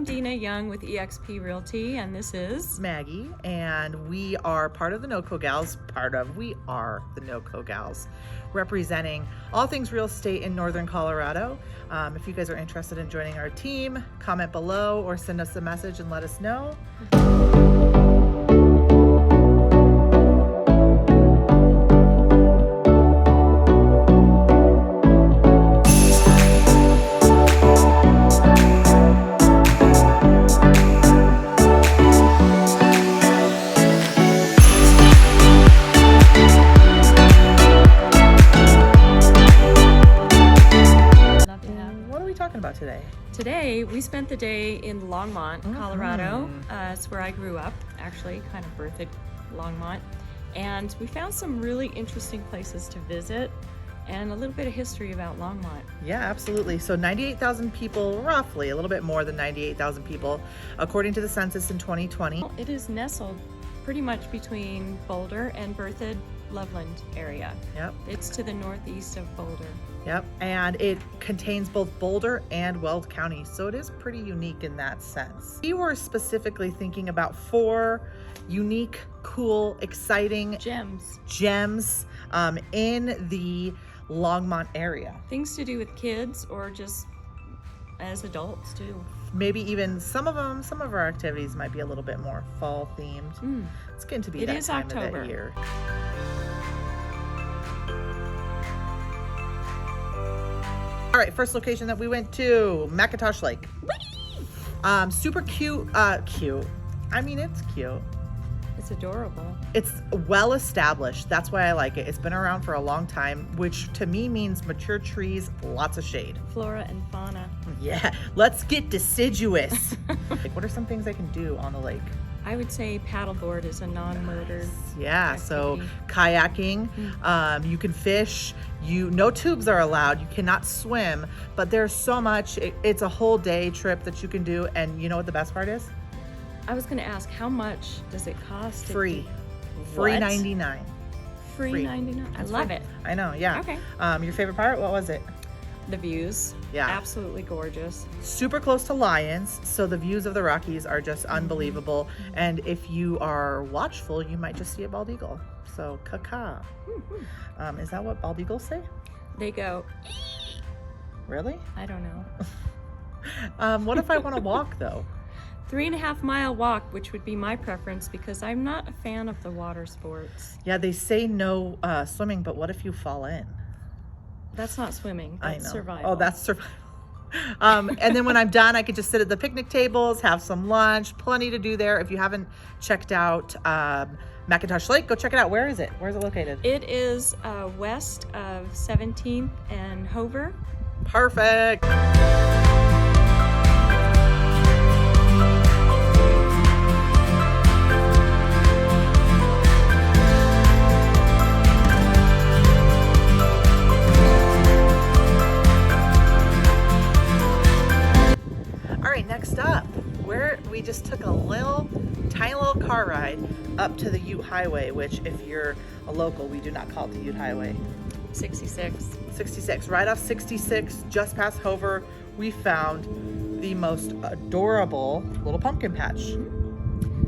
I'm Dina Young with eXp Realty, and this is Maggie, and we are part of the NoCo Gals. We are the NoCo Gals, representing all things real estate in Northern Colorado. If you guys are interested in joining our team, comment below or send us a message and let us know. About Today we spent the day in Longmont, Colorado. It's where I grew up, actually, kind of Berthoud, Longmont, and we found some really interesting places to visit and a little bit of history about Longmont. Yeah, absolutely. So 98,000 people, roughly, a little bit more than 98,000 people, according to the census in 2020. It is nestled pretty much between Boulder and Berthoud, Loveland area. Yep. It's to the northeast of Boulder. Yep, and it contains both Boulder and Weld County, so it is pretty unique in that sense. We were specifically thinking about 4 unique, cool, exciting gems in the Longmont area. Things to do with kids or just as adults too. Maybe even some of our activities might be a little bit more fall themed. It's going to be that time of that year. All right, first location that we went to, McIntosh Lake. Super cute, cute. I mean, it's cute. It's adorable. It's well established. That's why I like it. It's been around for a long time, which to me means mature trees, lots of shade. Flora and fauna. Yeah, let's get deciduous. Like, what are some things I can do on the lake? I would say paddleboard is a non-motor. Yeah, activity. So kayaking, you can fish, no tubes are allowed, you cannot swim, but there's so much, it's a whole day trip that you can do, and you know what the best part is? I was gonna ask, how much does it cost? Free. Free 99. Free 99? I love it. I know, yeah. Okay. Your favorite part, what was it? The views. Yeah. Absolutely gorgeous. Super close to lions, so the views of the Rockies are just unbelievable. And if you are watchful, you might just see a bald eagle. So, caca. Is that what bald eagles say? They go, really? I don't know. What if I want to walk though? 3.5 mile walk, which would be my preference because I'm not a fan of the water sports. Yeah, they say no swimming, but what if you fall in? That's not swimming. That's survival. Oh, that's survival. And then when I'm done, I could just sit at the picnic tables, have some lunch, plenty to do there. If you haven't checked out McIntosh Lake, go check it out. Where is it? Where is it located? It is west of 17th and Hover. Perfect. Next up, we just took a tiny little car ride up to the Ute Highway, which if you're a local, we do not call it the Ute Highway. 66, right off 66, just past Hover, we found the most adorable little pumpkin patch.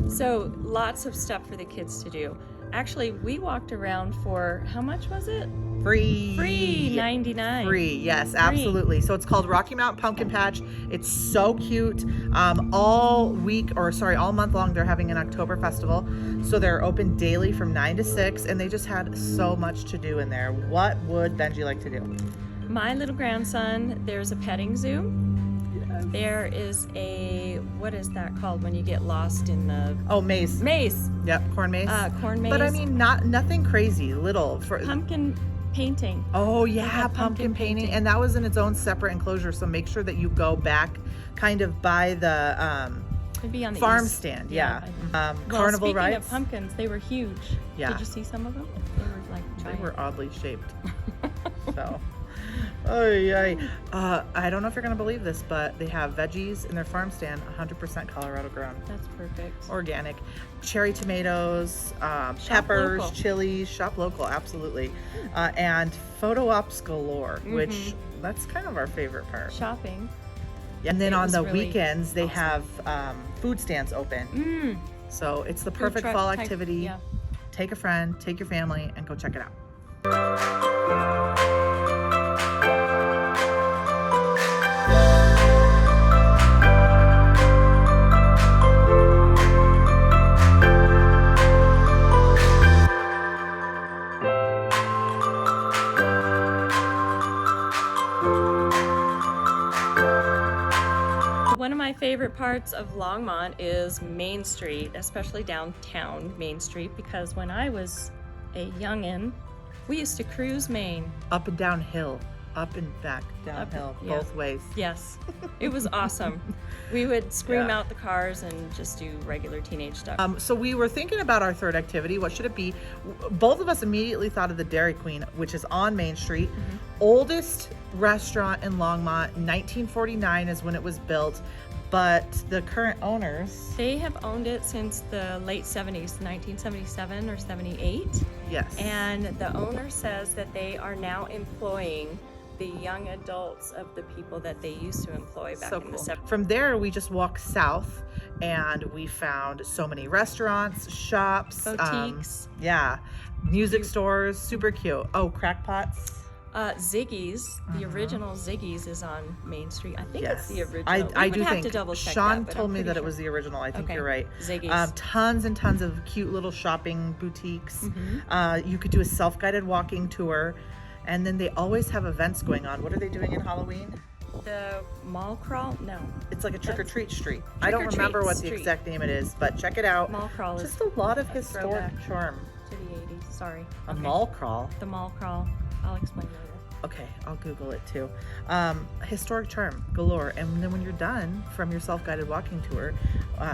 So lots of stuff for the kids to do. Actually, we walked around for, how much was it? Free 99. Free, yes, absolutely. So it's called Rocky Mountain Pumpkin Patch. It's so cute. All month long, they're having an October festival. So they're open daily from 9 to 6, and they just had so much to do in there. What would Benji like to do? My little grandson, there's a petting zoo. Yes. There is a, what is that called when you get lost in the... Oh, maze. Maze. Yep, corn maze. Corn maze. But I mean, nothing crazy, little. Pumpkin painting. Oh yeah, pumpkin painting. And that was in its own separate enclosure, so make sure that you go back kind of by the be on the farm east. stand. Yeah. Carnival Carnival rides. Speaking of pumpkins, they were huge. Yeah. Did you see some of them? They were like giant. They were oddly shaped. So I don't know if you're gonna believe this, but they have veggies in their farm stand, 100% Colorado grown. That's perfect. Organic. Cherry tomatoes, peppers, local. chilies, shop local, absolutely. And photo ops galore, which that's kind of our favorite part. Shopping. And then It on was the really weekends, they awesome. have food stands open. So it's the perfect truck fall type, activity. yeah. Take a friend, take your family, and go check it out. One of my favorite parts of Longmont is Main Street, especially downtown Main Street, because when I was a youngin', we used to cruise Maine. Up and downhill, up and back, downhill, yeah. both ways. Yes, it was awesome. We would scream Yeah. out the cars and just do regular teenage stuff. So we were thinking about our third activity. What should it be? Both of us immediately thought of the Dairy Queen, which is on Main Street. Oldest restaurant in Longmont. 1949 is when it was built, but the current owners, They have owned it since the late 70s, 1977 or 78. yes, And the owner says that they are now employing the young adults of the people that they used to employ back so in cool. the 70s. From there, we just walked south, and we found so many restaurants, shops, Boutiques. yeah, music stores, super cute. Oh, crackpots. Ziggy's, the original Ziggy's is on Main Street. I think Yes, it's the original. I We do would have think to double check Sean that, but told I'm me pretty that it sure. was the original. I think Okay. you're right. Ziggy's. Tons and tons of cute little shopping boutiques. Mm-hmm. You could do a self-guided walking tour, and then they always have events going on. What are they doing in Halloween? The mall crawl? No. It's like a trick-or-treat street. I don't Trick-or-treat remember what the street. exact name it is, but check it out. Mall crawl Just is a lot of a historic throwback. charm. to the 80s. Sorry. A Okay. mall crawl. The mall crawl. I'll explain later. Okay, I'll Google it too. Historic charm galore. And then when you're done from your self-guided walking tour,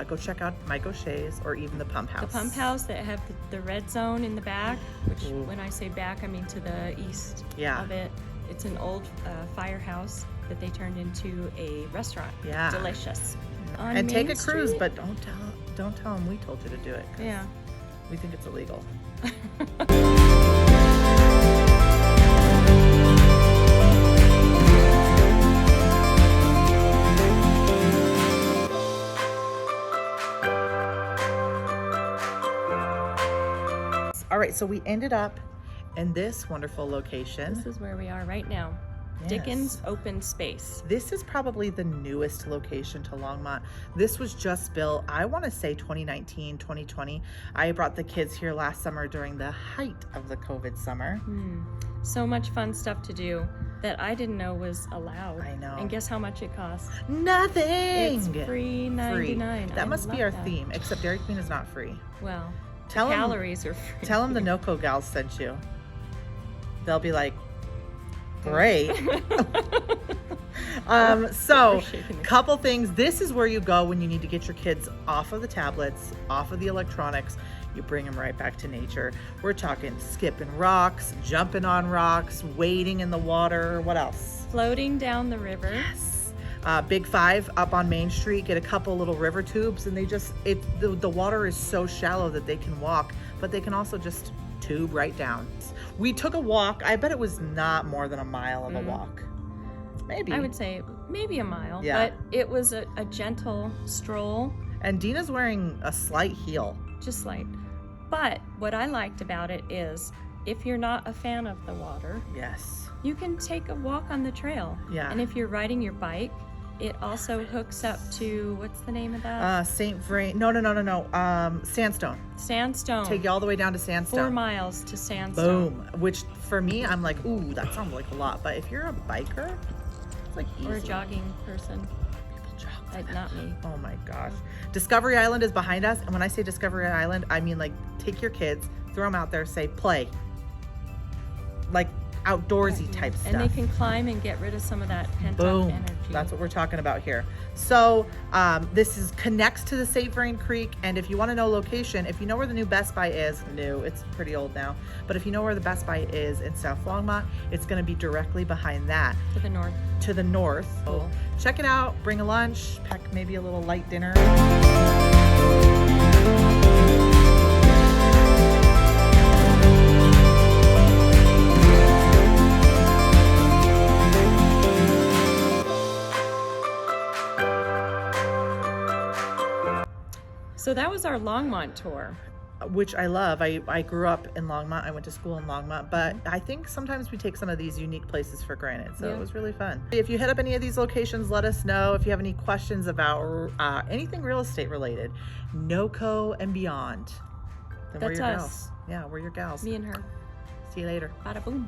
go check out Mike O'Shea's or even the Pump House. The pump house that have the red zone in the back, which Ooh. when I say back, I mean to the east Yeah. of it. It's an old firehouse that they turned into a restaurant. Yeah. Delicious. On And take Main a cruise, Street? but don't tell them we told you to do it. 'Cause Yeah. we think it's illegal. All right, so we ended up in this wonderful location. This is where we are right now. Yes. Dickens Open Space. This is probably the newest location to Longmont. This was just built, I want to say 2019, 2020. I brought the kids here last summer during the height of the COVID summer. So much fun stuff to do that I didn't know was allowed. I know. And guess how much it costs? Nothing! It's free Free. $99. That I must be love our that. theme, except Dairy Queen is not free. Well, Tell the 'em- calories are free. Tell them the NoCo Gals sent you. They'll be like, great. So, We're shaking it. couple things. This is where you go when you need to get your kids off of the tablets, off of the electronics. You bring them right back to nature. We're talking skipping rocks, jumping on rocks, wading in the water. What else? Floating down the river. Yes. Big Five up on Main Street. Get a couple little river tubes, and the water is so shallow that they can walk, but they can also just tube right down. We took a walk. I bet it was not more than a mile of a walk. Maybe. I would say maybe a mile, Yeah. but it was a gentle stroll, And Dina's wearing a slight heel. just like. But what I liked about it is if you're not a fan of the water, Yes. you can take a walk on the trail. Yeah. And if you're riding your bike, it also hooks up to, what's the name of that? St. Vrain. No. Sandstone. Sandstone. Take you all the way down to 4 Sandstone. miles to Sandstone. Boom. Which for me, I'm like, ooh, that sounds like a lot. But if you're a biker, it's like easy. Or a jogging person. People jog. Not me. Oh my gosh. Discovery Island is behind us. And when I say Discovery Island, I mean like take your kids, throw them out there, say play. Like outdoorsy type stuff. And they can climb and get rid of some of that pent up Boom. energy. That's what we're talking about here. So this connects to the St. Vrain Creek. And if you want to know location, if you know where the new Best Buy is, it's pretty old now. But if you know where the Best Buy is in South Longmont, it's going to be directly behind that to the north. to the north. Cool. So check it out. Bring a lunch, pack maybe a little light dinner. So that was our Longmont tour. which I love. I grew up in Longmont. I went to school in Longmont, but I think sometimes we take some of these unique places for granted. So Yeah. it was really fun. If you hit up any of these locations, let us know. If you have any questions about anything real estate related, NoCo and beyond, then we're That's your us. gals. Yeah, we're your gals. Me and her. See you later. Bada boom.